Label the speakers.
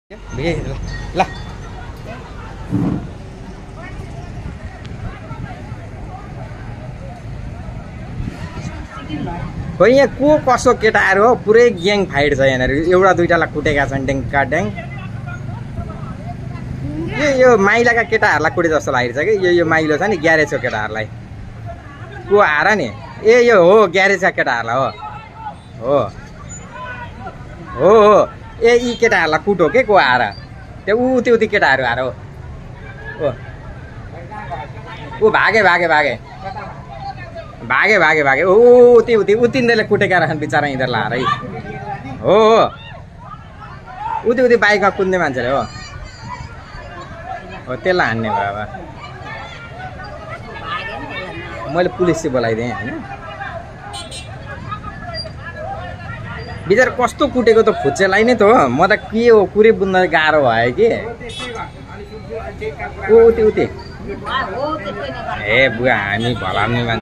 Speaker 1: ल खोइ यहाँ को कसो केटाहरू हो पुरै ग्याङ फाइट छ यहाँनिर एउटा दुईटालाई कुटेका छन् ड्याङका ड्याङ यो माइलाका केटाहरूलाई कुटे जस्तो लागिरहेछ कि यो माइलो छ नि ग्यारेजको केटाहरूलाई को आएर नि ए यो हो ग्यारेजका केटाहरूलाई हो हो हो ए यी केटाहरूलाई कुटो के को आएर त्यो त्यो केटाहरू आएर हो ऊ भागे भागे भागे भागे भागे भागे ओ त्यो तिनीहरूले कुटेका रहन् बिचरा यिनीहरूलाई आएर हो हो उति बाइकमा कुद्ने मान्छेले हो त्यसलाई हान्ने भयो अब मैले पुलिस चाहिँ बोलाइदिएँ होइन बिचरा कस्तो कुटेको त फुच्चेलाई नै त हो म त के हो कुरै बुझ्न गाह्रो भयो कि उति ए बुवा हामी भलाउने मान्छे